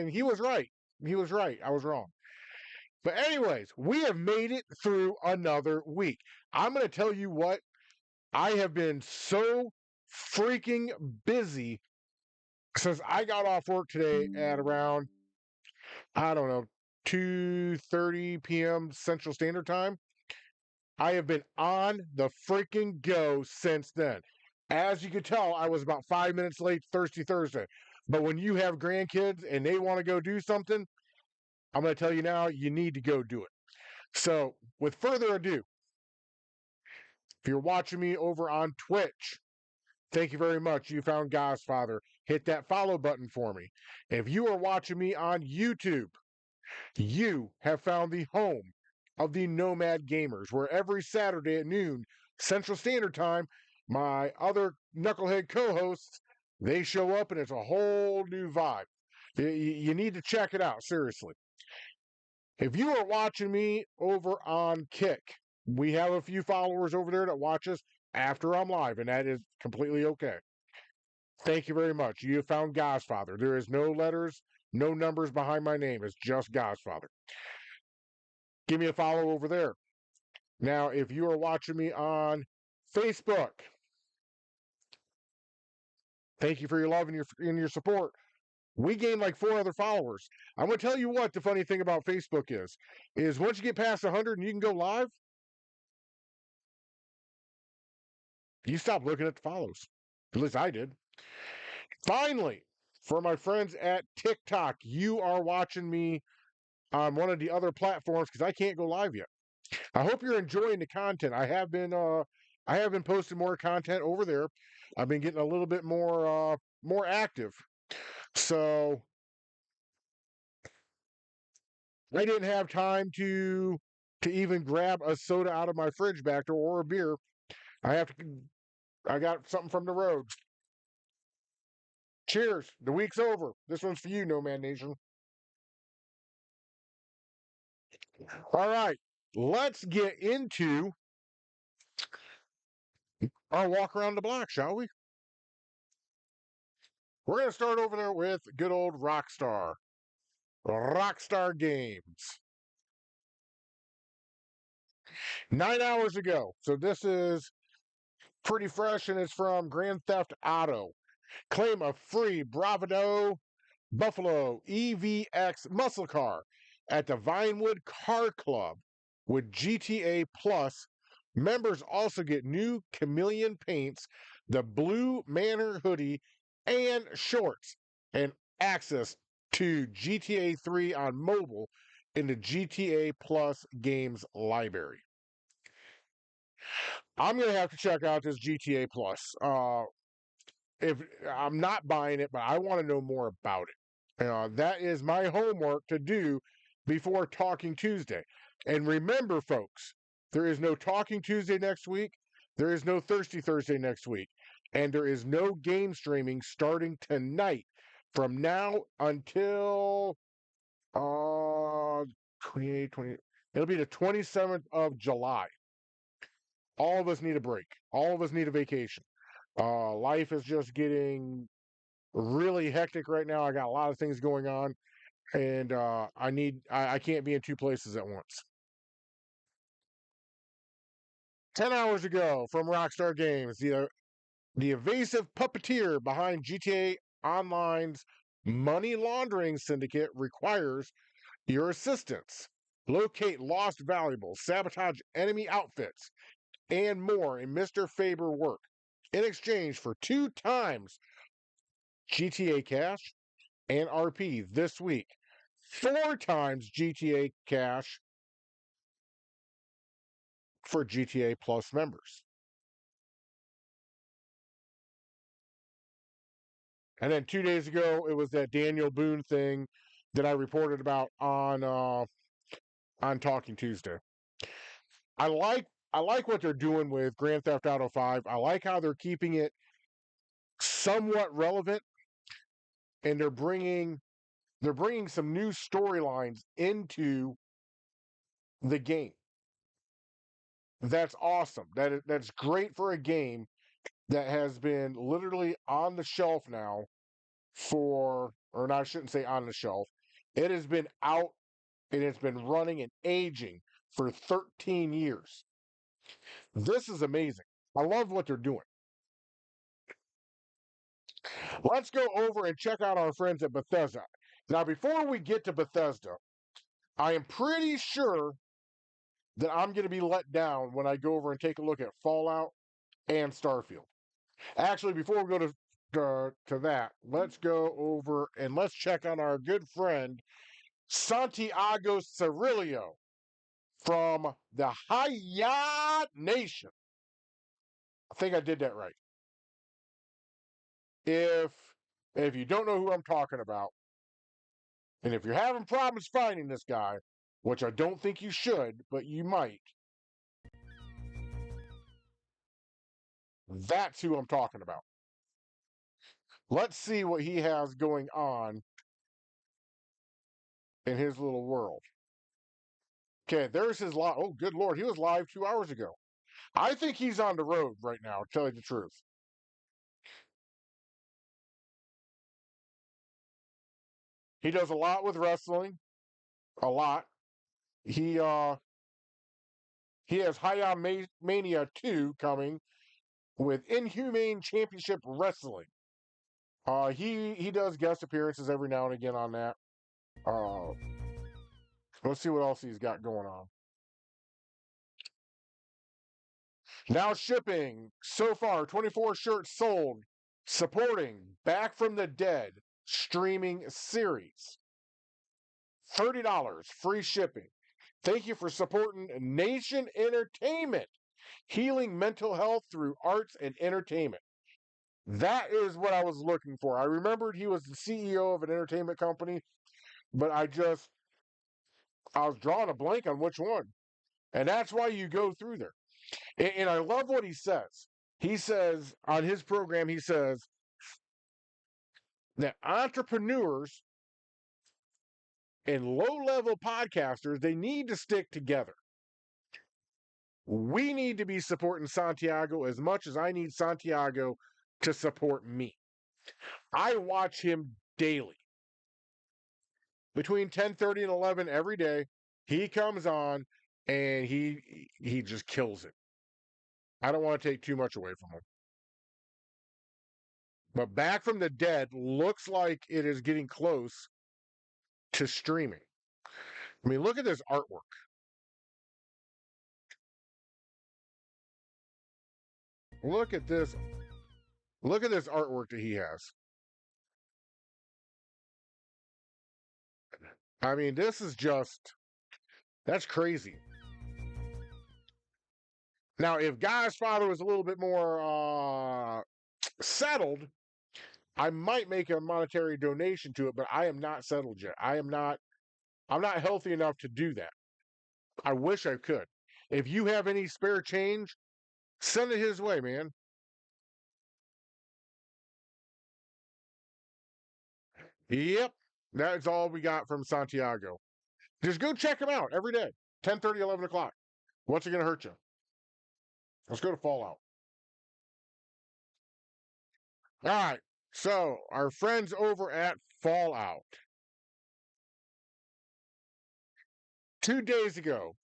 and he was right. He was right. I was wrong. But anyways, we have made it through another week. I'm going to tell you what, I have been so freaking busy since I got off work today at around, I don't know, 2:30 p.m. Central Standard Time. I have been on the freaking go since then. As you could tell, I was about 5 minutes late Thirsty Thursday. But when you have grandkids and they want to go do something, I'm going to tell you now, you need to go do it. So, with further ado, if you're watching me over on Twitch, thank you very much. You found Godfather. Hit that follow button for me. If you are watching me on YouTube, you have found the home of the Nomad Gamers, where every Saturday at noon Central Standard Time, my other knucklehead co-hosts, they show up and it's a whole new vibe. You need to check it out, seriously. If you are watching me over on Kick, we have a few followers over there that watch us after I'm live, and that is completely okay. Thank you very much. You have found Godfather. There is no letters, no numbers behind my name. It's just Godfather. Give me a follow over there. Now, if you are watching me on Facebook, thank you for your love and your support. We gained like 4 other followers. I'm going to tell you what the funny thing about Facebook is once you get past 100 and you can go live, you stop looking at the follows. At least I did. Finally, for my friends at TikTok, you are watching me on one of the other platforms because I can't go live yet. I hope you're enjoying the content. I have been posting more content over there. I've been getting a little bit more active. So I didn't have time to even grab a soda out of my fridge back there or a beer. I got something from the road. Cheers. The week's over. This one's for you, Nomad Nation. All right. Let's get into our walk around the block, shall we? We're going to start over there with good old Rockstar. Rockstar Games. 9 hours ago. So this is pretty fresh and it's from Grand Theft Auto. Claim a free Bravado Buffalo EVX muscle car at the Vinewood Car Club with GTA Plus. Members also get new chameleon paints, the Blue Manor hoodie, and shorts, and access to GTA 3 on mobile in the GTA Plus games library. I'm gonna have to check out this GTA Plus. If I'm not buying it, but I want to know more about it. That is my homework to do before Talking Tuesday. And remember, folks, there is no Talking Tuesday next week. There is no Thirsty Thursday next week. And there is no game streaming starting tonight from now until 28, 20. It'll be the 27th of July. All of us need a break. All of us need a vacation. Life is just getting really hectic right now. I got a lot of things going on, and I can't be in 2 places at once. 10 hours ago from Rockstar Games, the evasive puppeteer behind GTA Online's money laundering syndicate requires your assistance. Locate lost valuables, sabotage enemy outfits, and more in Mr. Faber work in exchange for 2 times GTA Cash and RP this week. 4 times GTA Cash for GTA Plus members. And then 2 days ago, it was that Daniel Boone thing that I reported about on Talking Tuesday. I like what they're doing with Grand Theft Auto 5. I like how they're keeping it somewhat relevant, and they're bringing some new storylines into the game. That's awesome. That's great for a game that has been literally on the shelf now for, or not, I shouldn't say on the shelf. It has been out and it's been running and aging for 13 years. This is amazing. I love what they're doing. Let's go over and check out our friends at Bethesda. Now, before we get to Bethesda, I am pretty sure that I'm going to be let down when I go over and take a look at Fallout and Starfield. Actually, before we go to that, let's go over and let's check on our good friend Santiago Cirillo from the Hayat Nation. I think I did that right. If you don't know who I'm talking about, and if you're having problems finding this guy, which I don't think you should, but you might, that's who I'm talking about. Let's see what he has going on in his little world. Okay, there's his live. Oh, good Lord. He was live 2 hours ago. I think he's on the road right now, to tell you the truth. He does a lot with wrestling. A lot. He he has Mania 2 coming with Inhumane Championship Wrestling. He does guest appearances every now and again on that. Uh let's see what else he's got going on. Now shipping so far 24 shirts sold supporting Back from the Dead streaming series. $30 free shipping. Thank you for supporting Nation Entertainment, healing mental health through arts and entertainment. That is what I was looking for. I remembered he was the CEO of an entertainment company, but I was drawing a blank on which one. And that's why you go through there. And I love what he says. He says on his program, he says that entrepreneurs and low-level podcasters, they need to stick together. We need to be supporting Santiago as much as I need Santiago to support me. I watch him daily. Between 10:30 and 11 every day, he comes on and he just kills it. I don't want to take too much away from him. But Back from the Dead looks like it is getting close to streaming. I mean, look at this artwork. Look at this. Look at this artwork that he has. I mean, this is just that's crazy. Now, if Guy's father was a little bit more settled, I might make a monetary donation to it, but I am not settled yet. I'm not healthy enough to do that. I wish I could. If you have any spare change, send it his way, man. Yep. That's all we got from Santiago. Just go check him out every day. 10:30, 11 o'clock. What's it going to hurt you? Let's go to Fallout. All right. So, our friends over at Fallout. 2 days ago,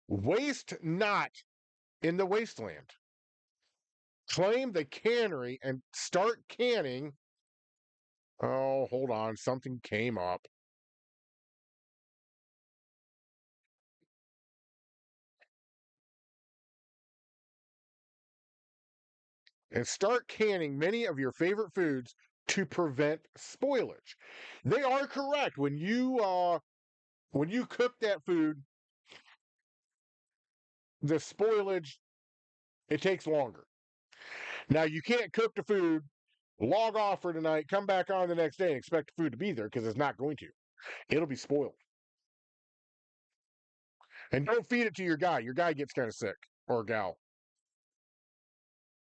Waste Not in the Wasteland. Claim the cannery and start canning. Oh, hold on. Something came up. And start canning many of your favorite foods to prevent spoilage. They are correct. When you cook that food, the spoilage it takes longer. Now you can't cook the food, log off for tonight, come back on the next day and expect the food to be there because it's not going to. It'll be spoiled. And don't feed it to your guy. Your guy gets kind of sick or gal.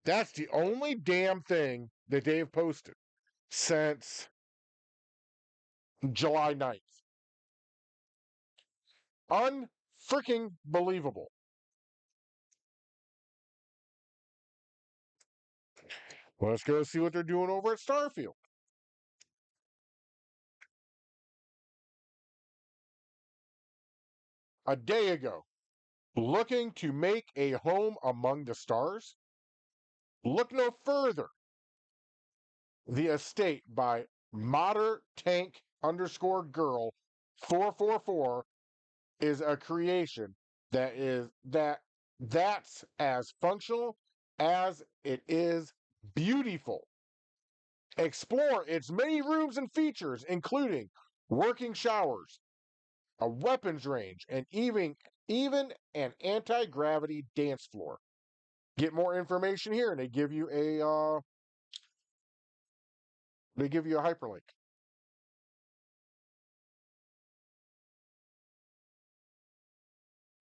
That's the only damn thing that they've posted since July 9th. Unfreaking believable. Well, let's go see what they're doing over at Starfield. a day ago. Looking to make a home among the stars? Look no further. The Estate by Modder Tank underscore girl 444 is a creation that's as functional as it is beautiful. Explore its many rooms and features, including working showers, a weapons range, and even an anti-gravity dance floor. Get more information here, and they give you a hyperlink.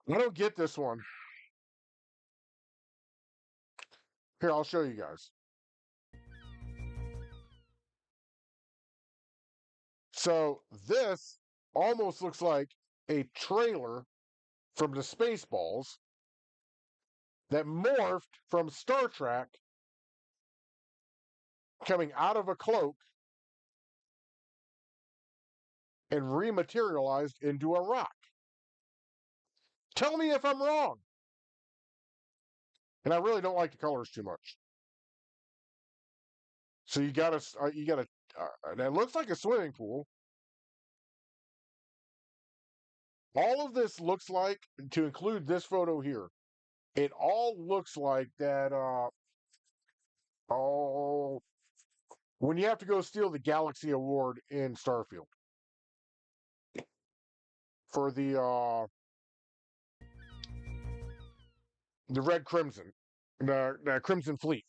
I don't get this one. Here, I'll show you guys. So this almost looks like a trailer from the Spaceballs that morphed from Star Trek coming out of a cloak and rematerialized into a rock. Tell me if I'm wrong. And I really don't like the colors too much. So you gotta, that looks like a swimming pool. All of this looks like, to include this photo here, it all looks like that, oh, when you have to go steal the Galaxy Award in Starfield for the Red Crimson, the Crimson Fleet.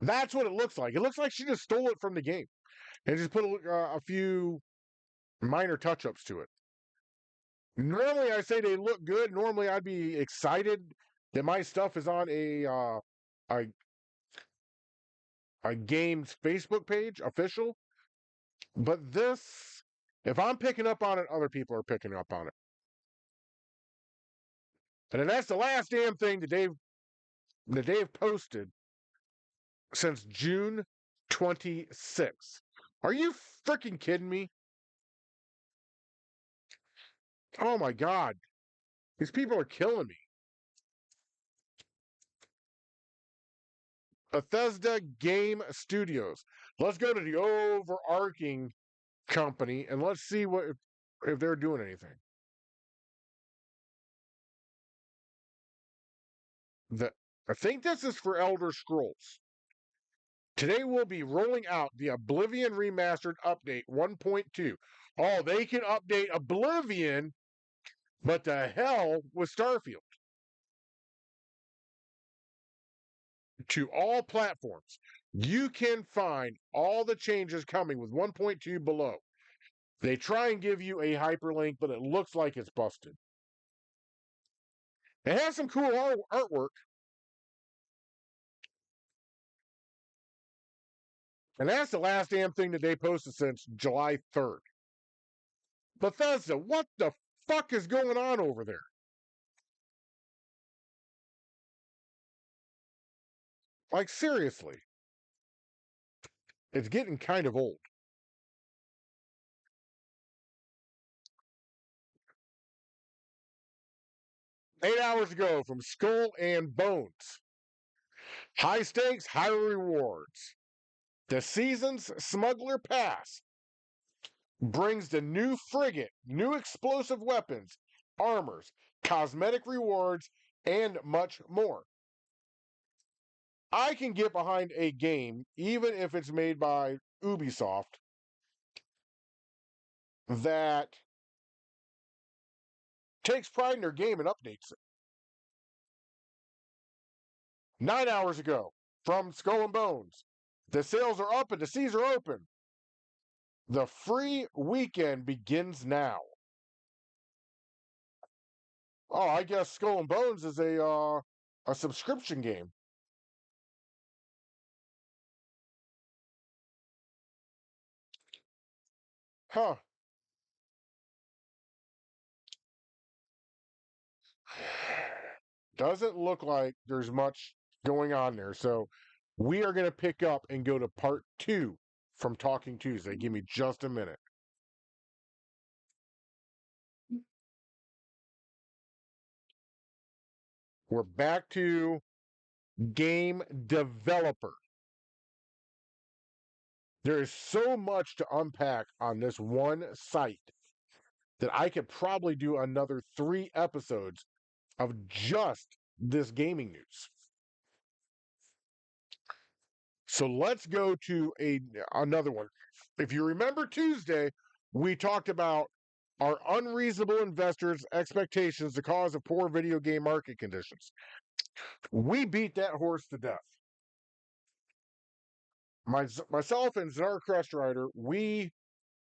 That's what it looks like. It looks like she just stole it from the game and just put a few minor touch-ups to it. Normally, I say they look good. Normally, I'd be excited that my stuff is on a game's Facebook page, official. But this, if I'm picking up on it, other people are picking up on it. And then that's the last damn thing that they've posted since June 26th. Are you freaking kidding me? Oh my God. These people are killing me. Bethesda Game Studios. Let's go to the overarching company and let's see what if they're doing anything. I think this is for Elder Scrolls. Today we'll be rolling out the Oblivion Remastered Update 1.2. Oh, they can update Oblivion, but the hell with Starfield. To all platforms. You can find all the changes coming with 1.2 below. They try and give you a hyperlink, but it looks like it's busted. It has some cool artwork. And that's the last damn thing that they posted since July 3rd. Bethesda, what the fuck is going on over there? Like, seriously. It's getting kind of old. 8 hours ago from Skull and Bones. High stakes, high rewards. The season's Smuggler Pass brings the new frigate, new explosive weapons, armors, cosmetic rewards, and much more. I can get behind a game, even if it's made by Ubisoft, that takes pride in their game and updates it. 9 hours ago, from Skull and Bones, the sales are up and the seas are open. The free weekend begins now. Oh, I guess Skull and Bones is a subscription game. Huh. Doesn't look like there's much going on there. So we are going to pick up and go to part 2 from Talking Tuesday. Give me just a minute. We're back to game developer. There is so much to unpack on this one site that I could probably do another 3 episodes of just this gaming news. So let's go to another one. If you remember Tuesday, we talked about our unreasonable investors' expectations, the cause of poor video game market conditions. We beat that horse to death. Myself and Czar Crest Rider, we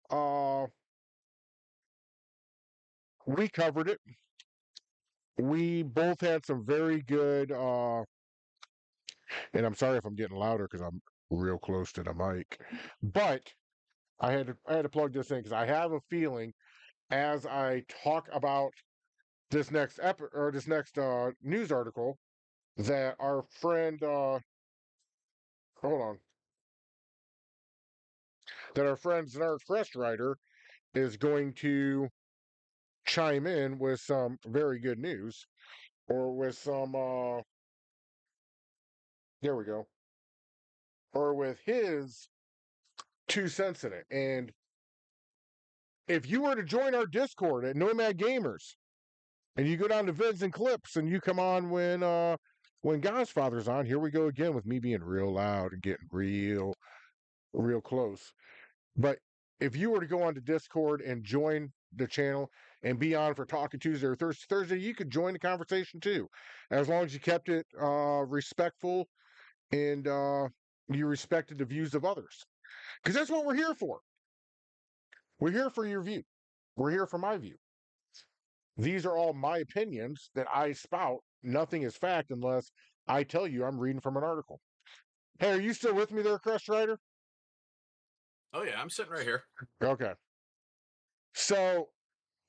covered it. We both had some very good and I'm sorry if I'm getting louder because I'm real close to the mic. But I had to plug this in because I have a feeling as I talk about this next news article that our friend hold on that our friend Znark Fresh Rider is going to chime in with some very good news or with some there we go or with his 2 cents in it. And if you were to join our Discord at Nomad Gamers and you go down to vids and clips and you come on when Godfather's on, here we go again with me being real loud and getting real close. But if you were to go onto Discord and join the channel and be on for Talking Tuesday or Thursday, you could join the conversation too, as long as you kept it respectful and you respected the views of others, because that's what we're here for. We're here for your view. We're here for my view. These are all my opinions that I spout. Nothing is fact unless I tell you I'm reading from an article. Hey, are you still with me there, Crest Rider? Oh yeah, I'm sitting right here. Okay. So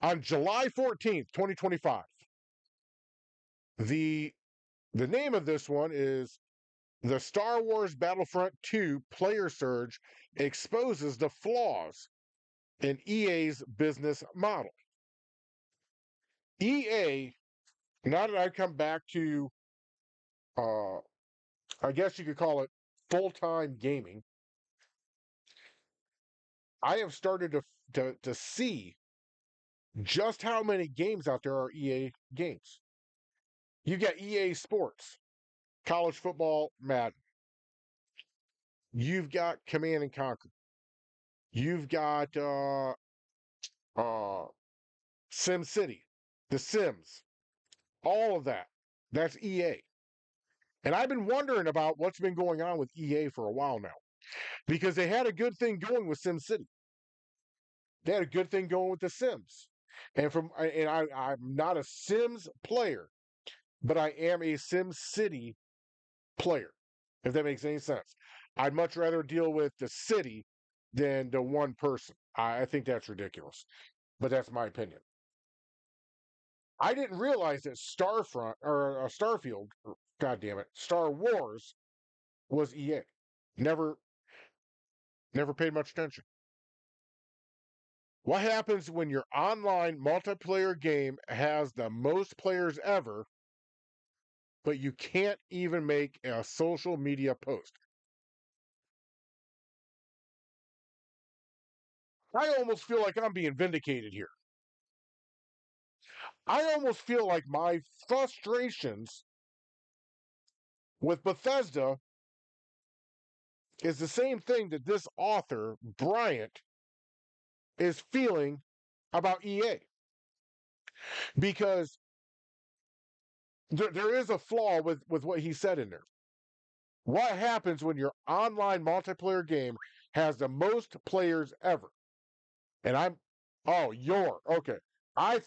on July 14th, 2025, the name of this one is the Star Wars Battlefront 2 player surge exposes the flaws in EA's business model. EA, now that I come back to, I guess you could call it full-time gaming, I have started to see just how many games out there are EA games. You got EA Sports, college football, Madden. You've got Command and Conquer. You've got uh, Sim City, The Sims, all of that. That's EA. And I've been wondering about what's been going on with EA for a while now, because they had a good thing going with Sim City. They had a good thing going with The Sims. I'm not a Sims player, but I am a Sim City player, if that makes any sense. I'd much rather deal with the city than the one person. I think that's ridiculous, but that's my opinion. I didn't realize that Starfront or Starfield, God damn it, Star Wars was EA. Never, never paid much attention. What happens when your online multiplayer game has the most players ever, but you can't even make a social media post? I almost feel like I'm being vindicated here. I almost feel like my frustrations with Bethesda is the same thing that this author, Bryant, is feeling about EA. Because there is a flaw with what he said in there. What happens when your online multiplayer game has the most players ever? And okay. I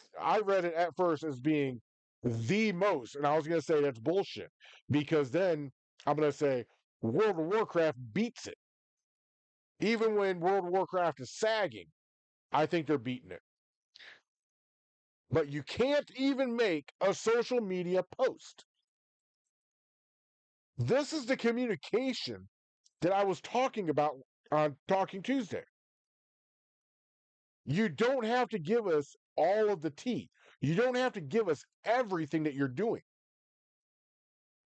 read it at first as being the most, and I was gonna say that's bullshit, because then I'm gonna say World of Warcraft beats it. Even when World of Warcraft is sagging, I think they're beating it. But you can't even make a social media post. This is the communication that I was talking about on Talking Tuesday. You don't have to give us all of the tea. You don't have to give us everything that you're doing.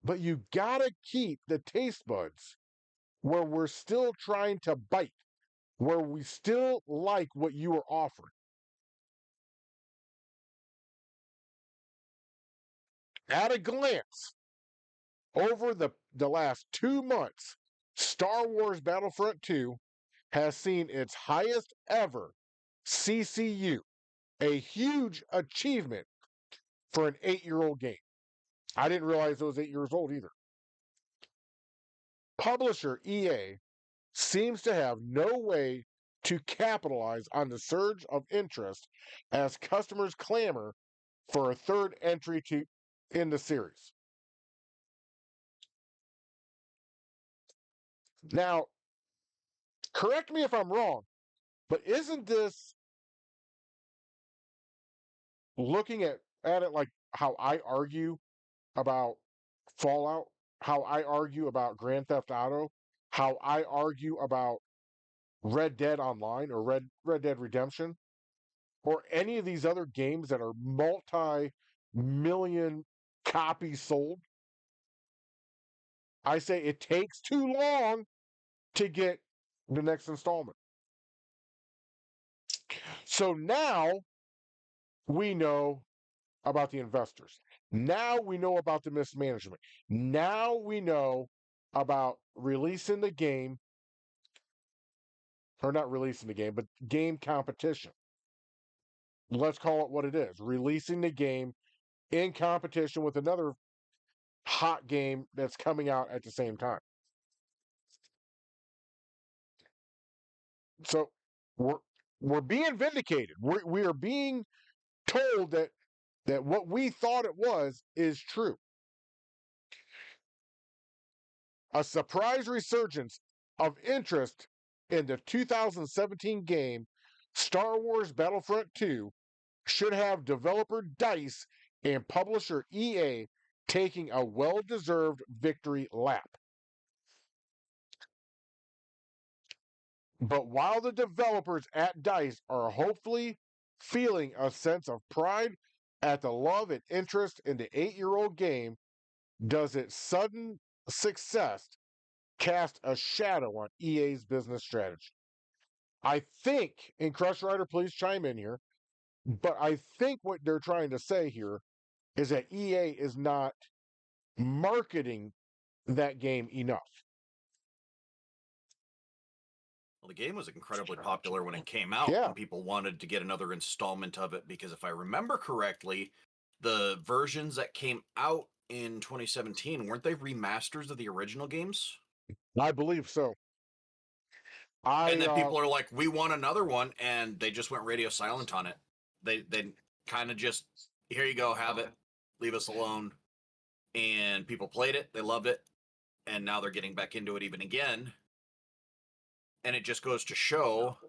but you gotta keep the taste buds where we're still trying to bite, where we still like what you are offering. At a glance, over the last 2 months, Star Wars Battlefront 2 has seen its highest ever CCU, a huge achievement for an 8-year-old game. I didn't realize it was 8 years old either. Publisher EA seems to have no way to capitalize on the surge of interest as customers clamor for a third entry in the series. Now, correct me if I'm wrong, but isn't this looking at it like how I argue about Fallout, how I argue about Grand Theft Auto, how I argue about Red Dead Online or Red Dead Redemption, or any of these other games that are multi-million copies sold? I say it takes too long to get the next installment. So now we know about the investors. Now we know about the mismanagement. Now we know about releasing the game, or not releasing the game, but game competition. Let's call it what it is, releasing the game in competition with another hot game that's coming out at the same time. So we're being vindicated. We are being told that what we thought it was is true. A surprise resurgence of interest in the 2017 game Star Wars Battlefront 2 should have developer DICE and publisher EA taking a well-deserved victory lap. But while the developers at DICE are hopefully feeling a sense of pride at the love and interest in the 8-year-old game, does its sudden success cast a shadow on EA's business strategy? I think, and Crush Rider, please chime in here, but I think what they're trying to say here is that EA is not marketing that game enough. Well, the game was incredibly popular when it came out, Yeah. and people wanted to get another installment of it because if I remember correctly, the versions that came out in 2017, weren't they remasters of the original games? I believe so. And then people are like, we want another one, and they just went radio silent on it. They kind of just, here you go, have it, leave us alone. And people played it, they loved it, and now they're getting back into it even again. And it just goes to show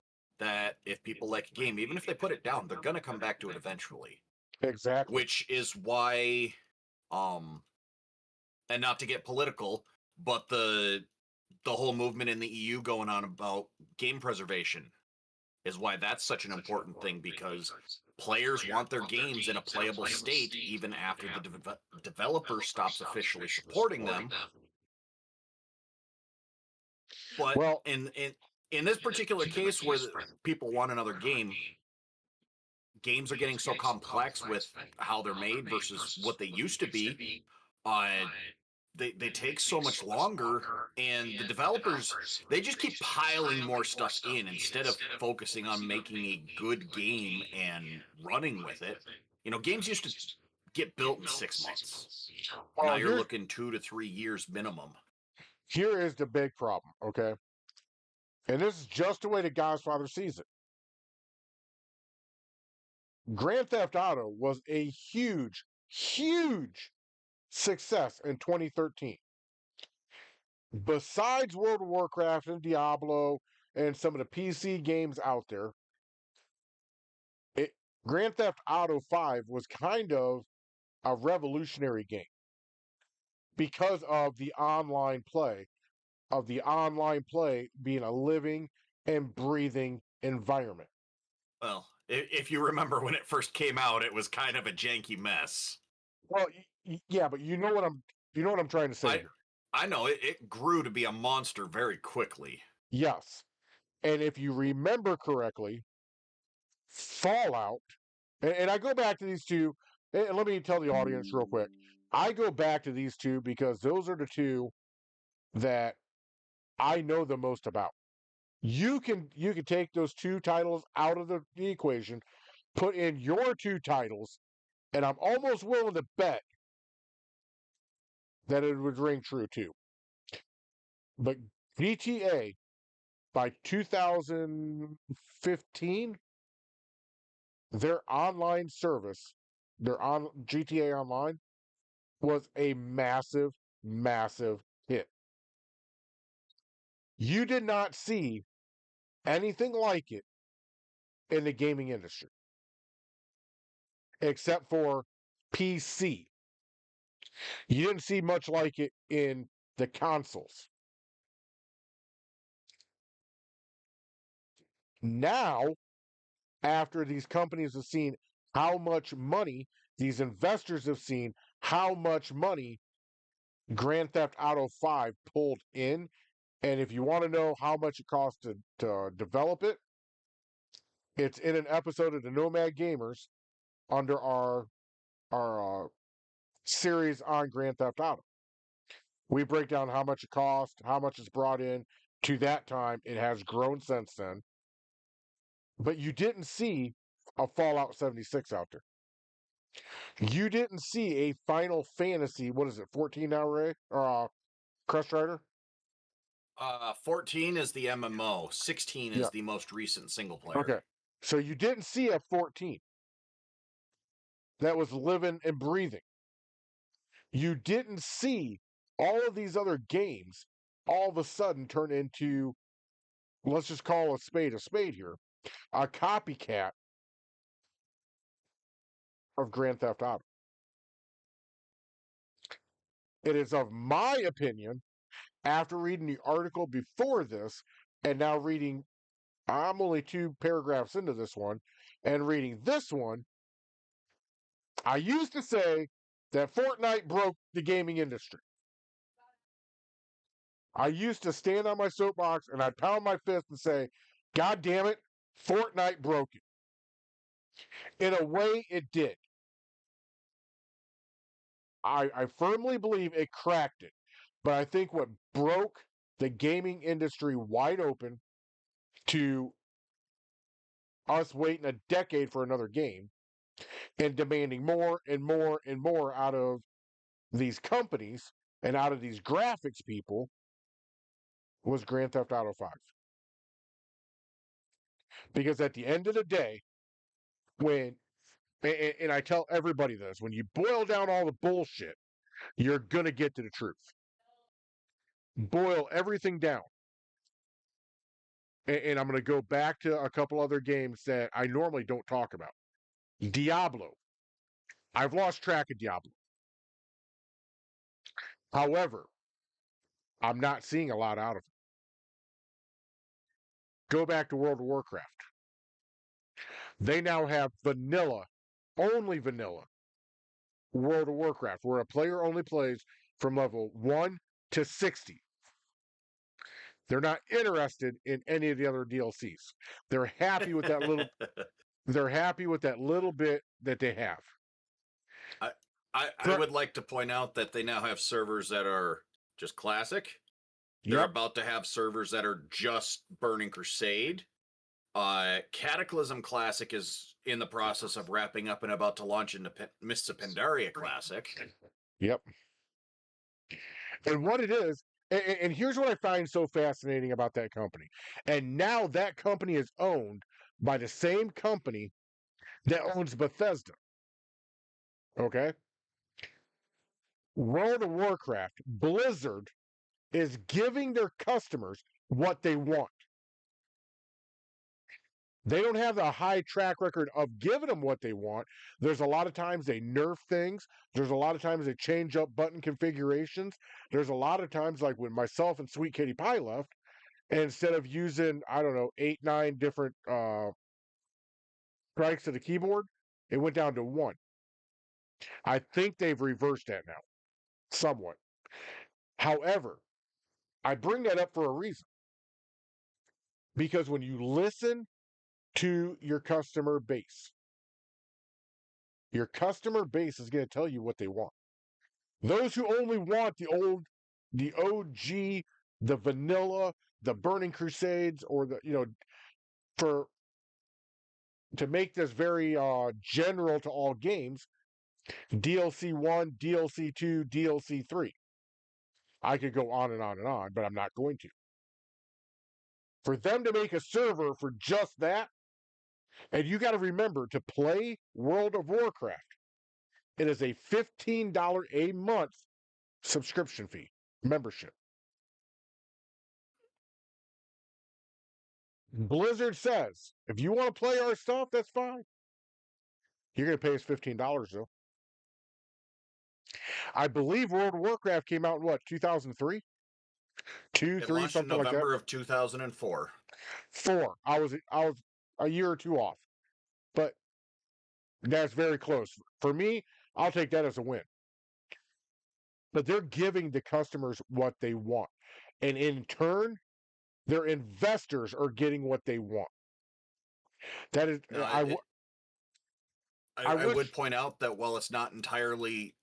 that if people like a game, even if they put it down, they're going to come back to it eventually. Exactly. Which is why, and not to get political, but the whole movement in the EU going on about game preservation is why that's such an important thing, because players want their games in a playable state even after the developer stops officially supporting them. But well, in this particular case where people want another game, games are getting so complex with how they're made versus what they used to be. They take so much longer, and the developers, they just keep piling more stuff in instead of focusing on making a good game and running with it. You know, games used to get built in 6 months. Now you're looking 2 to 3 years minimum. Here is the big problem, okay? And this is just the way the Godfather sees it. Grand Theft Auto was a huge, huge success in 2013. Besides World of Warcraft and Diablo and some of the PC games out there, Grand Theft Auto 5 was kind of a revolutionary game because of the online play, being a living and breathing environment. Well, if you remember when it first came out, it was kind of a janky mess. Well, yeah, but you know what I'm You know what I'm trying to say here? I know it grew to be a monster very quickly. Yes. And if you remember correctly, Fallout, and I go back to these two, and let me tell the audience real quick. I go back to these two because those are the two that I know the most about. You can take those two titles out of the equation, put in your two titles, and I'm almost willing to bet that it would ring true too. But GTA by 2015, their online service, their on GTA Online was a massive, massive hit. You did not see anything like it in the gaming industry, except for PC. You didn't see much like it in the consoles. Now, after these companies have seen how much money, these investors have seen how much money Grand Theft Auto 5 pulled in. And if you want to know how much it cost to develop it, it's in an episode of the Nomad Gamers under our series on Grand Theft Auto. We break down how much it cost, how much it's brought in. To that time, it has grown since then. But you didn't see a Fallout 76 out there. You didn't see a Final Fantasy, what is it, 14 now, Ray? Or Crest Rider? 14 is the MMO. 16 is Yeah. the most recent single player. Okay. So you didn't see a 14 that was living and breathing. You didn't see all of these other games all of a sudden turn into, let's just call a spade here, a copycat of Grand Theft Auto. It is of my opinion, after reading the article before this and now reading, I'm only 2 paragraphs into this one, and reading this one, I used to say that Fortnite broke the gaming industry. I used to stand on my soapbox and I'd pound my fist and say, God damn it, Fortnite broke it. In a way, it did. I firmly believe it cracked it. But I think what broke the gaming industry wide open to us waiting a decade for another game and demanding more and more and more out of these companies and out of these graphics people was Grand Theft Auto 5. Because at the end of the day, when, and I tell everybody this, when you boil down all the bullshit, you're going to get to the truth. Boil everything down. And I'm going to go back to a couple other games that I normally don't talk about. Diablo. I've lost track of Diablo. However, I'm not seeing a lot out of it. Go back to World of Warcraft. They now have vanilla, only vanilla, World of Warcraft, where a player only plays from level 1 to 60. They're not interested in any of the other DLCs. They're happy with that little they're happy with that little bit that they have. I would like to point out that they now have servers that are just classic. They're about to have servers that are just Burning Crusade. Cataclysm Classic is in the process of wrapping up and about to launch into Mists of Pandaria Classic. Yep. And what it is, and here's what I find so fascinating about that company. And now that company is owned by the same company that owns Bethesda. Okay? World of Warcraft, Blizzard is giving their customers what they want. They don't have a high track record of giving them what they want. There's a lot of times they nerf things. There's a lot of times they change up button configurations. There's a lot of times, like when myself and Sweet Kitty Pie left, and instead of using, I don't know, 8, 9 different strikes to the keyboard, it went down to 1. I think they've reversed that now, somewhat. However, I bring that up for a reason. Because when you listen to your customer base is going to tell you what they want. Those who only want the OG, the vanilla, the Burning Crusades, or to make this very general to all games, DLC 1, DLC 2, DLC 3. I could go on and on and on, but I'm not going to. For them to make a server for just that, and you got to remember, to play World of Warcraft, it is a $15 a month subscription fee, membership. Blizzard says, if you want to play our stuff, that's fine. You're going to pay us $15, though. I believe World of Warcraft came out in what, 2003? Two, It three, launched in something like that. November of 2004. 4. I was a year or two off, but that's very close. For me, I'll take that as a win. But they're giving the customers what they want, and in turn, their investors are getting what they want. That is, No, I I wish- would point out that while it's not entirely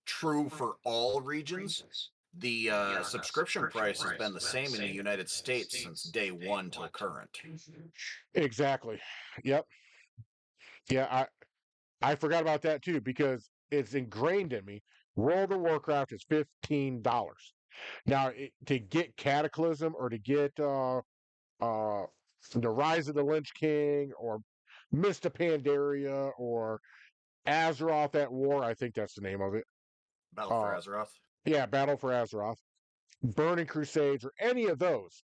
true for all regions, the subscription price has been the same in the United States since day one till current. Exactly. Yep. Yeah, I forgot about that too because it's ingrained in me. World of Warcraft is $15. Now, to get Cataclysm or to get the Rise of the Lich King or Mist of Pandaria or Azeroth at War, I think that's the name of it. Battle for Azeroth. Yeah, Battle for Azeroth, Burning Crusades, or any of those.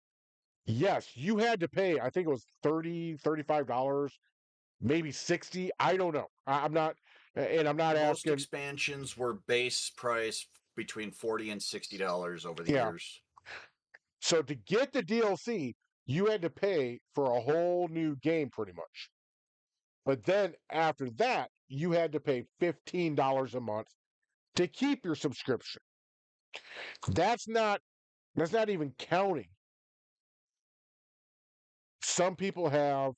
Yes, you had to pay, I think it was $30, $35, maybe 60. I don't know. I'm not Most asking. expansions were base price between $40 and $60 over the Yeah. years. So to get the DLC, you had to pay for a whole new game pretty much. But then after that, you had to pay $15 a month to keep your subscription. That's not even counting. Some people have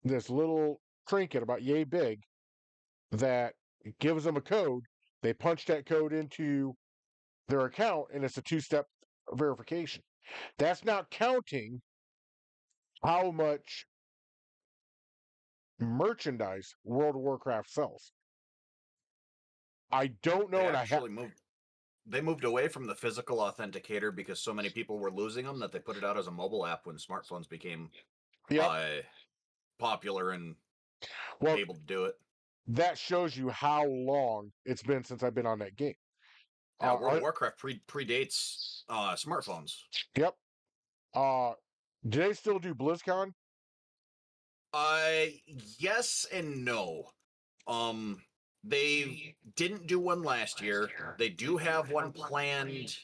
this little trinket about yay big that gives them a code. They punch that code into their account, and it's a 2-step verification. That's not counting how much merchandise World of Warcraft sells. I don't know, They moved away from the physical authenticator because so many people were losing them that they put it out as a mobile app when smartphones became popular and able to do it. That shows you how long it's been since I've been on that game. World of Warcraft predates smartphones. Yep. Do they still do BlizzCon? Yes and no. They didn't do one last year. They do have one planned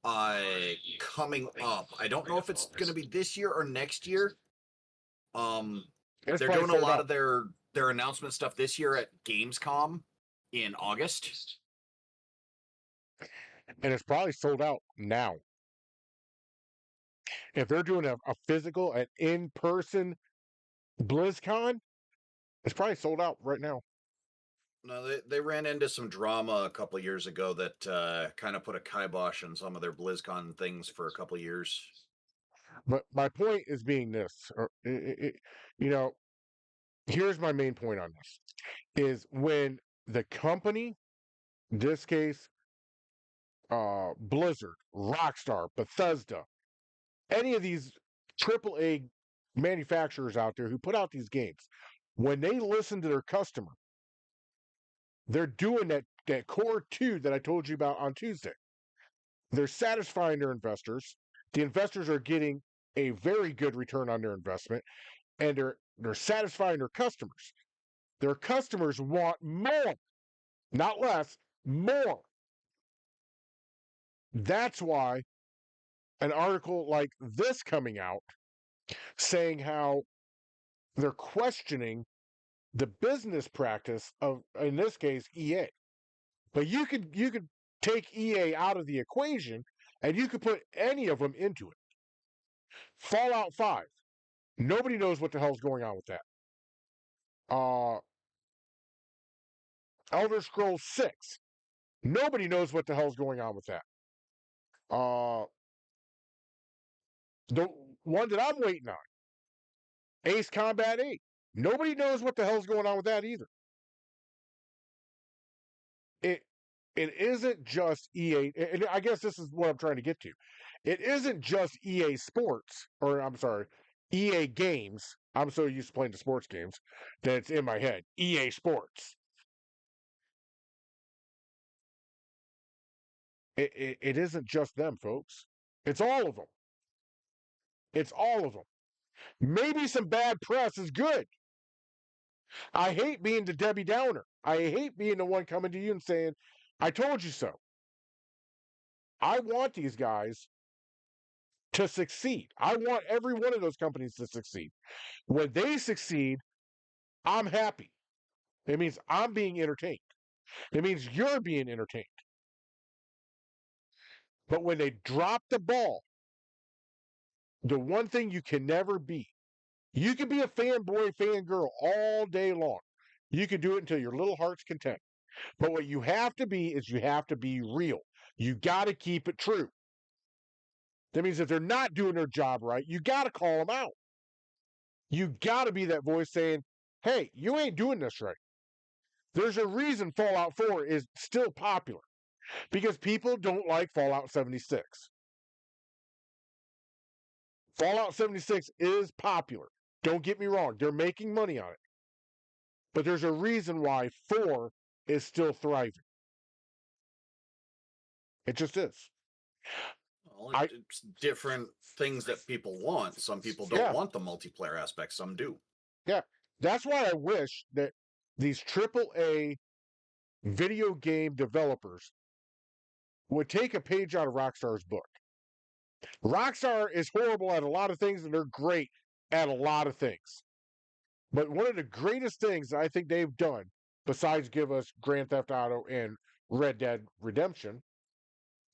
coming up. I don't know if it's going to be this year or next year. They're doing a lot of their announcement stuff this year at Gamescom in August. And it's probably sold out now. If they're doing a physical, an in-person BlizzCon, it's probably sold out right now. No, they ran into some drama a couple of years ago that kind of put a kibosh on some of their BlizzCon things for a couple of years. But my point is being this, here's my main point on this, is when the company, in this case, Blizzard, Rockstar, Bethesda, any of these AAA manufacturers out there who put out these games, when they listen to their customer, they're doing that core 2 that I told you about on Tuesday. They're satisfying their investors. The investors are getting a very good return on their investment, and they're satisfying their customers. Their customers want more, not less, more. That's why an article like this coming out saying how they're questioning the business practice of, in this case, EA. But you could take EA out of the equation, and you could put any of them into it. Fallout 5. Nobody knows what the hell's going on with that. Elder Scrolls 6. Nobody knows what the hell's going on with that. The one that I'm waiting on, Ace Combat 8. Nobody knows what the hell's going on with that either. It isn't just EA, and I guess this is what I'm trying to get to. It isn't just EA Sports, or I'm sorry, EA Games. I'm so used to playing the sports games that it's in my head. EA Sports. It isn't just them, folks. It's all of them. It's all of them. Maybe some bad press is good. I hate being the Debbie Downer. I hate being the one coming to you and saying, I told you so. I want these guys to succeed. I want every one of those companies to succeed. When they succeed, I'm happy. It means I'm being entertained. It means you're being entertained. But when they drop the ball, the one thing you can never be, you can be a fanboy, fangirl all day long. You can do it until your little heart's content. But what you have to be is you have to be real. You got to keep it true. That means if they're not doing their job right, you got to call them out. You got to be that voice saying, hey, you ain't doing this right. There's a reason Fallout 4 is still popular. Because people don't like Fallout 76. Fallout 76 is popular. Don't get me wrong. They're making money on it. But there's a reason why 4 is still thriving. It just is. Well, it's different things that people want. Some people don't want the multiplayer aspect. Some do. Yeah. That's why I wish that these AAA video game developers would take a page out of Rockstar's book. Rockstar is horrible at a lot of things, and they're great at a lot of things. But one of the greatest things I think they've done, besides give us Grand Theft Auto and Red Dead Redemption,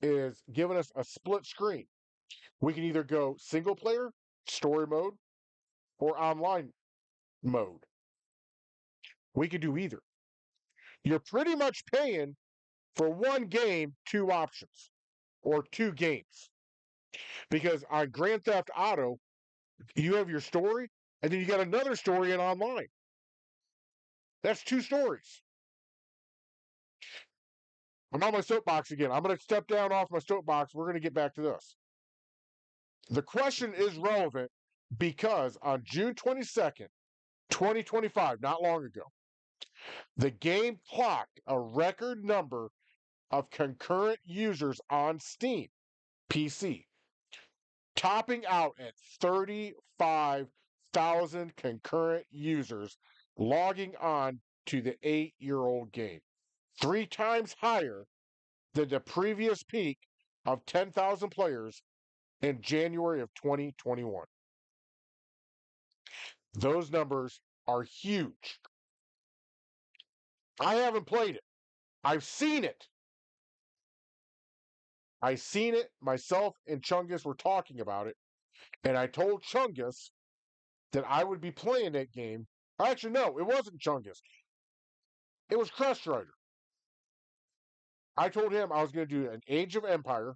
is giving us a split screen. We can either go single player, story mode, or online mode. We could do either. You're pretty much paying for one game, 2 options, or 2 games. Because on Grand Theft Auto, you have your story, and then you got another story in online. That's 2 stories. I'm on my soapbox again. I'm going to step down off my soapbox. We're going to get back to this. The question is relevant because on June 22nd, 2025, not long ago, the game clocked a record number of concurrent users on Steam PC, topping out at 35,000 concurrent users logging on to the 8-year-old game, 3 times higher than the previous peak of 10,000 players in January of 2021. Those numbers are huge. I haven't played it. I've seen it. I seen it. Myself and Chungus were talking about it. And I told Chungus that I would be playing that game. Actually, no, it wasn't Chungus. It was Crest Rider. I told him I was going to do an Age of Empire.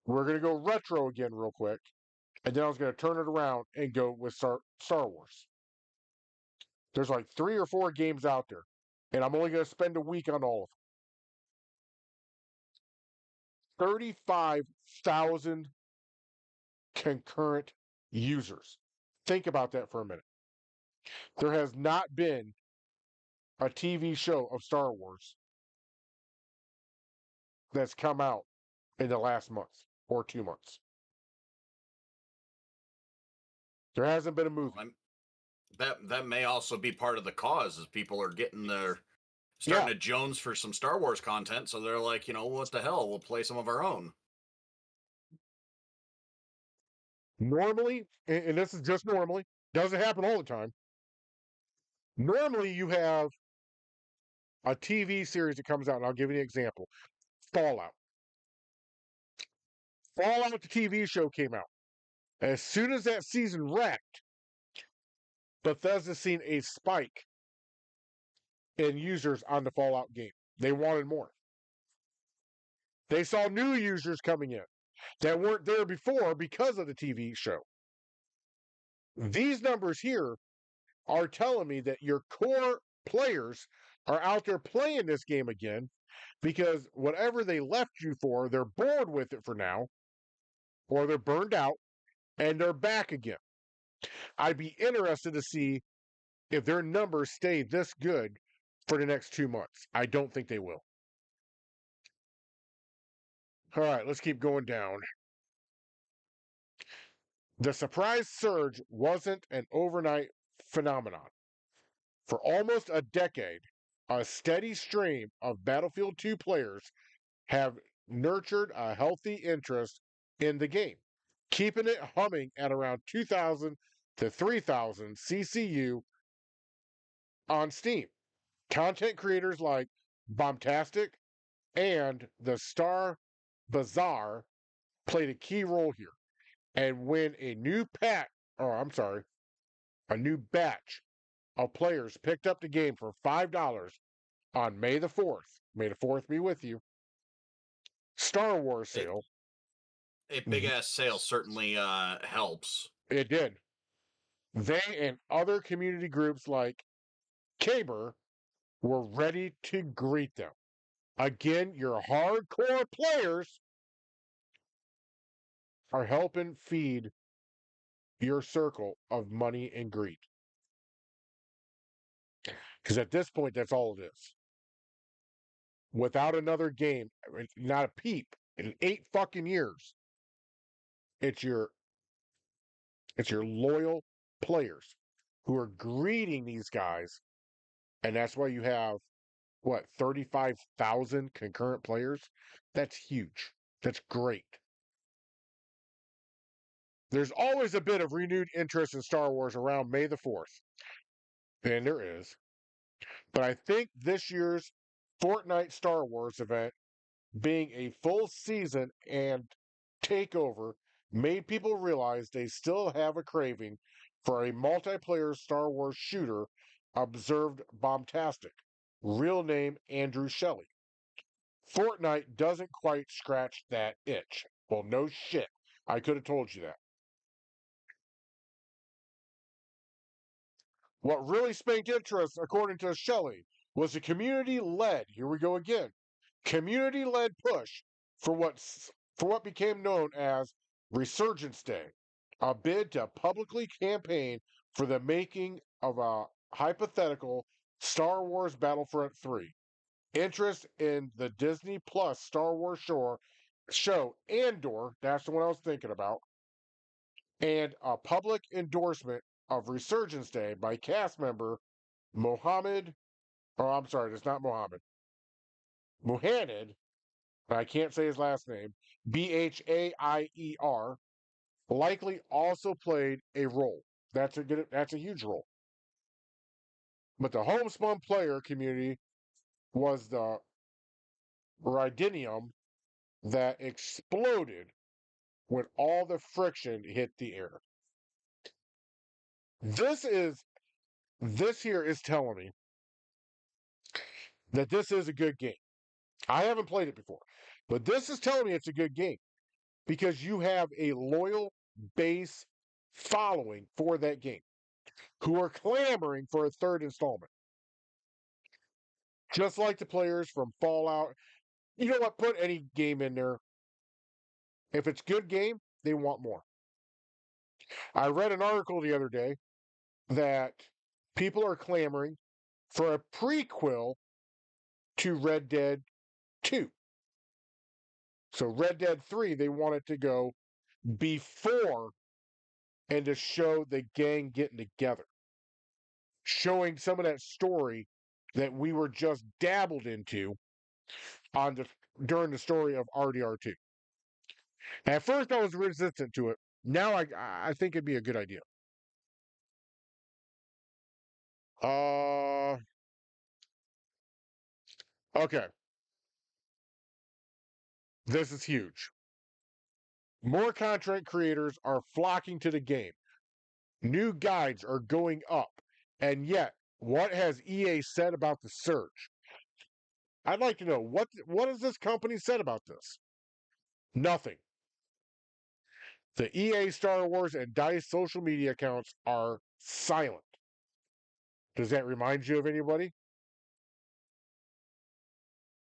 We're going to go retro again real quick. And then I was going to turn it around and go with Star Wars. There's like 3 or 4 games out there. And I'm only going to spend a week on all of them. 35,000 concurrent users. Think about that for a minute. There has not been a TV show of Star Wars that's come out in the last month or 2 months. There hasn't been a movie. That may also be part of the cause, is people are starting to Jones for some Star Wars content, so they're like, what the hell? We'll play some of our own. Normally, and this is just normally, doesn't happen all the time. Normally, you have a TV series that comes out, and I'll give you an example. Fallout. Fallout, the TV show, came out. As soon as that season wrapped, Bethesda seen a spike in users on the Fallout game. They wanted more. They saw new users coming in that weren't there before because of the TV show. These numbers here are telling me that your core players are out there playing this game again because whatever they left you for, they're bored with it for now, or they're burned out, and they're back again. I'd be interested to see if their numbers stay this good for the next 2 months. I don't think they will. All right, let's keep going down. The surprise surge wasn't an overnight phenomenon. For almost a decade, a steady stream of Battlefield 2 players have nurtured a healthy interest in the game, keeping it humming at around 2,000 to 3,000 CCU on Steam. Content creators like Bombtastic and the Star Bazaar played a key role here. And when a new a new batch of players picked up the game for $5 on May the 4th, May the 4th be with you, Star Wars sale. A big ass sale certainly helps. It did. They and other community groups like Caber were ready to greet them. Again, your hardcore players are helping feed your circle of money and greed. Because at this point, that's all it is. Without another game, not a peep in 8 fucking years, it's your loyal players who are greeting these guys, and that's why you have what 35,000 concurrent players. That's huge. That's great. There's always a bit of renewed interest in Star Wars around May the 4th, and there is. But I think this year's Fortnite Star Wars event, being a full season and takeover, made people realize they still have a craving for a multiplayer Star Wars shooter, observed Bombtastic, real name Andrew Shelley. Fortnite doesn't quite scratch that itch. Well, no shit. I could have told you that. What really spanked interest, according to Shelley, was a community-led, here we go again, community-led push for what became known as Resurgence Day, a bid to publicly campaign for the making of a hypothetical Star Wars Battlefront 3. Interest in the Disney Plus Star Wars show Andor, that's the one I was thinking about, and a public endorsement of Resurgence Day by cast member Mohammed, oh, I'm sorry, it's not Mohammed. Muhammad, I can't say his last name, Bhaier, likely also played a role. That's a huge role. But the homespun player community was the Rhydinium that exploded when all the friction hit the air. This here is telling me that this is a good game. I haven't played it before, but this is telling me it's a good game because you have a loyal base following for that game who are clamoring for a third installment. Just like the players from Fallout. You know what? Put any game in there. If it's good game, they want more. I read an article the other day that people are clamoring for a prequel to Red Dead 2. So Red Dead 3, they want it to go before and to show the gang getting together. Showing some of that story that we were just dabbled into during the story of RDR2. At first I was resistant to it. Now I think it'd be a good idea. Okay. This is huge. More content creators are flocking to the game. New guides are going up. And yet, what has EA said about the surge? I'd like to know what has this company said about this? Nothing. The EA, Star Wars, and DICE social media accounts are silent. Does that remind you of anybody?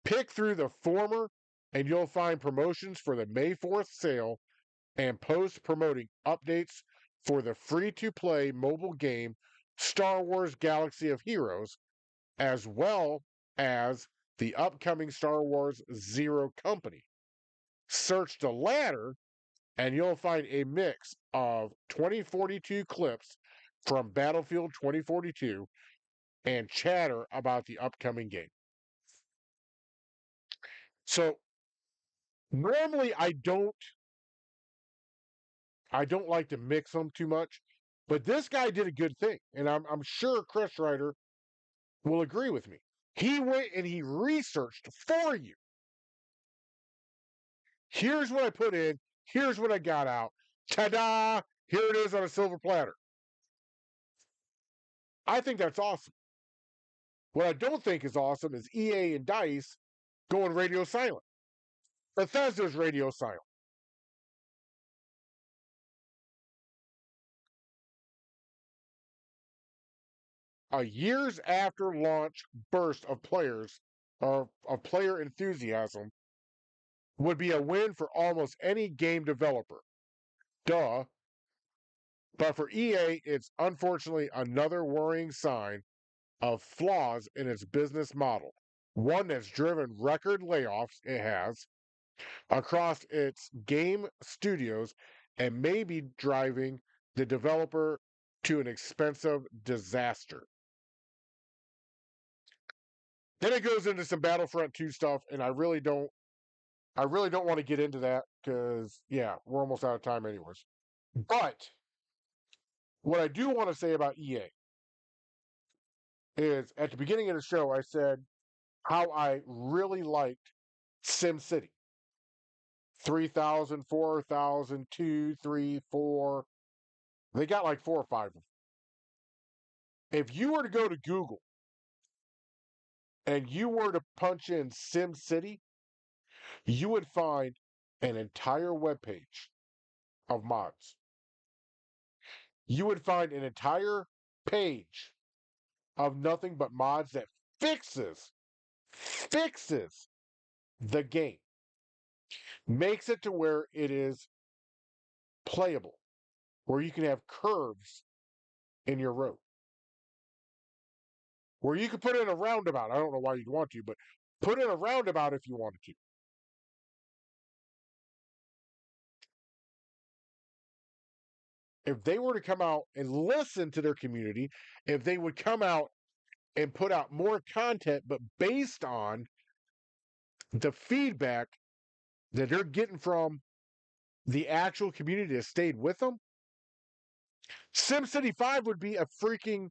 Pick through the former, and you'll find promotions for the May 4th sale and posts promoting updates for the free-to-play mobile game Star Wars Galaxy of Heroes, as well as the upcoming Star Wars Zero Company. Search the latter, and you'll find a mix of 2042 clips from Battlefield 2042 and chatter about the upcoming game. So normally I don't like to mix them too much, but this guy did a good thing, and I'm sure Chris Ryder will agree with me. He went and he researched for you. Here's what I put in. Here's what I got out. Ta-da! Here it is on a silver platter. I think that's awesome. What I don't think is awesome is EA and DICE going radio silent. Bethesda's radio silent. A years after launch burst of players of player enthusiasm would be a win for almost any game developer. Duh. But for EA, it's unfortunately another worrying sign of flaws in its business model. One that's driven record layoffs, it has, across its game studios and may be driving the developer to an expensive disaster. Then it goes into some Battlefront 2 stuff, and I really don't want to get into that because yeah, we're almost out of time anyways. But what I do want to say about EA is at the beginning of the show I said how I really liked SimCity. 3,000, 4,000, 2, 3, 4. They got like 4 or 5 of them. If you were to go to Google and you were to punch in SimCity, you would find an entire webpage of mods. You would find an entire page of nothing but mods that fixes the game. Makes it to where it is playable, where you can have curves in your road. Where you could put in a roundabout. I don't know why you'd want to, but put in a roundabout if you wanted to. If they were to come out and listen to their community, if they would come out and put out more content, but based on the feedback that they're getting from the actual community that stayed with them, SimCity 5 would be a freaking...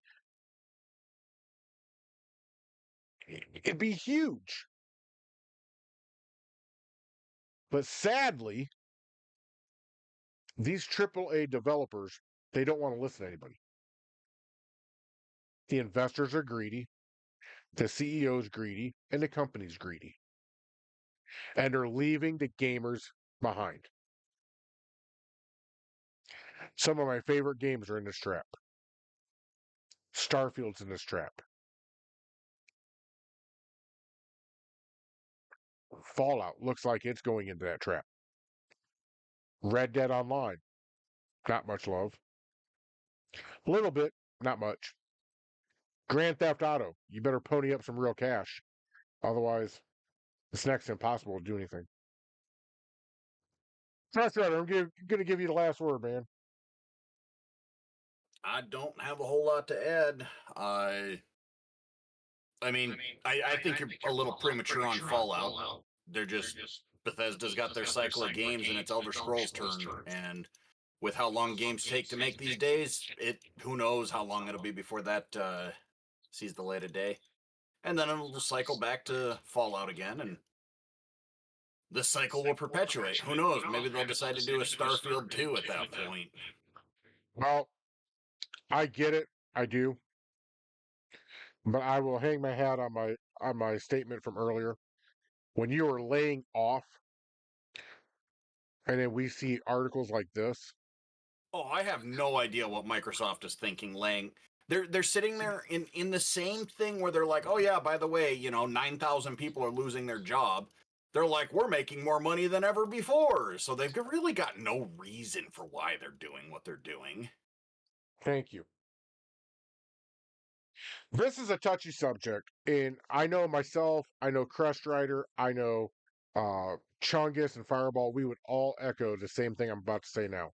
It'd be huge. But sadly, these AAA developers, they don't want to listen to anybody. The investors are greedy, the CEO's greedy, and the company's greedy. And they're leaving the gamers behind. Some of my favorite games are in this trap. Starfield's in this trap. Fallout looks like it's going into that trap. Red Dead Online, not much love. A little bit, not much. Grand Theft Auto, you better pony up some real cash. Otherwise, it's next to impossible to do anything. That's right. I'm going to give you the last word, man. I don't have a whole lot to add. I think you're a little premature on Fallout. They're just Bethesda's got their cycle of games, and it's Elder Scrolls' turn. And with how long games take to make these days, who knows how long it'll be before that sees the light of day. And then it'll cycle back to Fallout again, and the cycle will perpetuate. Who knows? Maybe they'll decide to do a Starfield 2 at that point. Well, I get it. I do. But I will hang my hat on my statement from earlier. When you are laying off and then we see articles like this, Oh, I have no idea what Microsoft is thinking. They're sitting there in the same thing where they're like, oh yeah, by the way, 9,000 people are losing their job. They're like, we're making more money than ever before. So they've really got no reason for why they're doing what they're doing. thank you. This is a touchy subject, and I know myself, I know Crest Rider, I know Chungus and Fireball, we would all echo the same thing I'm about to say now.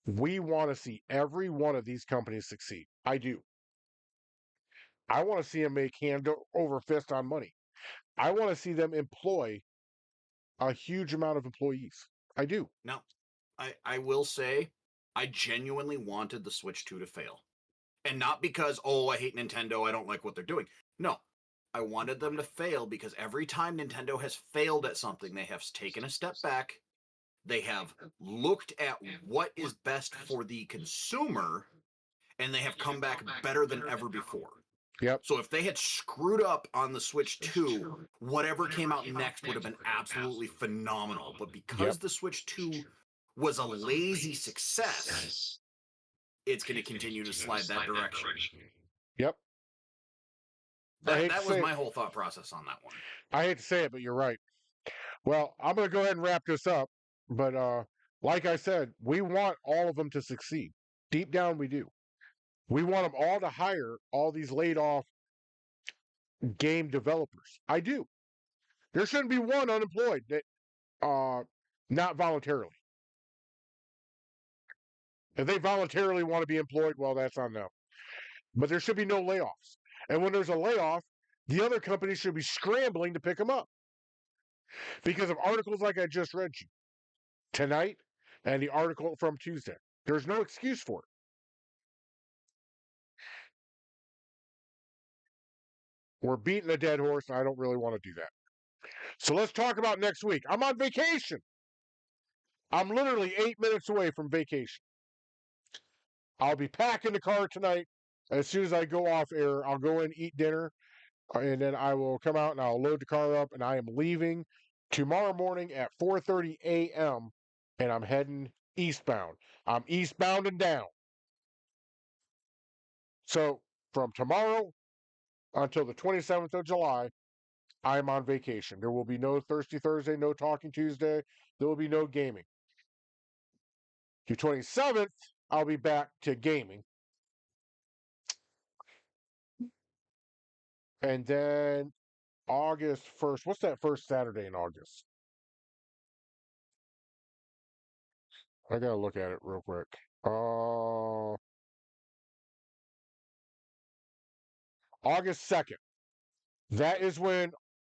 We want to see every one of these companies succeed. I do. I want to see them make hand over fist on money. I want to see them employ a huge amount of employees. I do. Now, I will say, I genuinely wanted the Switch 2 to fail. And not because, oh, I hate Nintendo, I don't like what they're doing. No, I wanted them to fail because every time Nintendo has failed at something, they have taken a step back. They have looked at what is best for the consumer, and they have come back better than ever before. Yep. So if they had screwed up on the Switch 2, whatever came out next would have been absolutely phenomenal. But because the Switch 2 was a lazy success, it's going to continue to slide that direction. Yep. That was my whole thought process on that one. I hate to say it, but you're right. Well, I'm going to go ahead and wrap this up. But like I said, we want all of them to succeed. Deep down, we do. We want them all to hire all these laid off game developers. I do. There shouldn't be one unemployed that not voluntarily. If they voluntarily want to be employed, well, that's on them. But there should be no layoffs. And when there's a layoff, the other companies should be scrambling to pick them up because of articles like I just read you tonight and the article from Tuesday. There's no excuse for it. We're beating a dead horse, and I don't really want to do that. So let's talk about next week. I'm on vacation. I'm literally 8 minutes away from vacation. I'll be packing the car tonight. As soon as I go off air, I'll go in, eat dinner, and then I will come out and I'll load the car up, and I am leaving tomorrow morning at 4:30 a.m., and I'm heading eastbound. I'm eastbound and down. So from tomorrow until the 27th of July, I'm on vacation. There will be no Thirsty Thursday, no Talking Tuesday. There will be no gaming. The 27th, I'll be back to gaming. And then August 1st, what's that first Saturday in August? I got to look at it real quick. August 2nd. That is when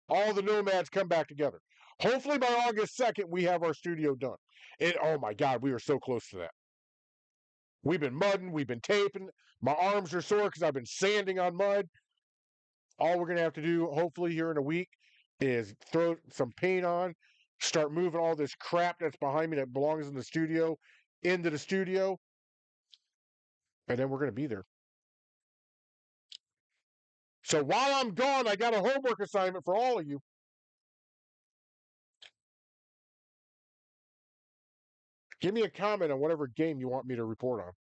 all the nomads come back together. Hopefully by August 2nd, we have our studio done. Oh my God, we are so close to that. We've been mudding, we've been taping. My arms are sore because I've been sanding on mud. All we're going to have to do, hopefully, here in a week is throw some paint on, start moving all this crap that's behind me that belongs in the studio into the studio, and then we're going to be there. So while I'm gone, I got a homework assignment for all of you. Give me a comment on whatever game you want me to report on.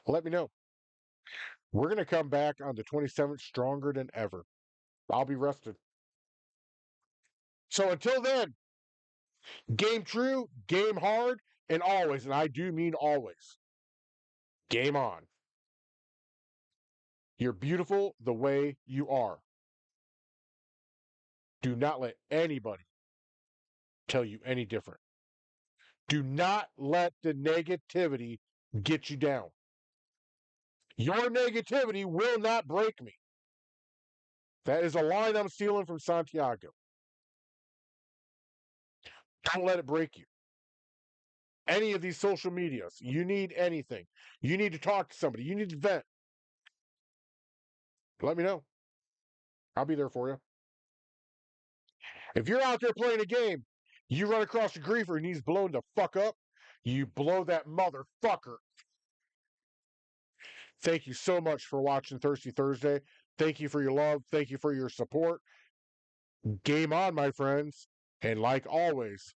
Let me know. We're going to come back on the 27th stronger than ever. I'll be rested. So until then, game true, game hard, and always, and I do mean always, game on. You're beautiful the way you are. Do not let anybody tell you any different. Do not let the negativity get you down. Your negativity will not break me. That is a line I'm stealing from Santiago. Don't let it break you. Any of these social medias, you need anything. You need to talk to somebody. You need to vent. Let me know. I'll be there for you. If you're out there playing a game, you run across a griefer and he's blown the fuck up, you blow that motherfucker. Thank you so much for watching Thirsty Thursday. Thank you for your love. Thank you for your support. Game on, my friends. And like always,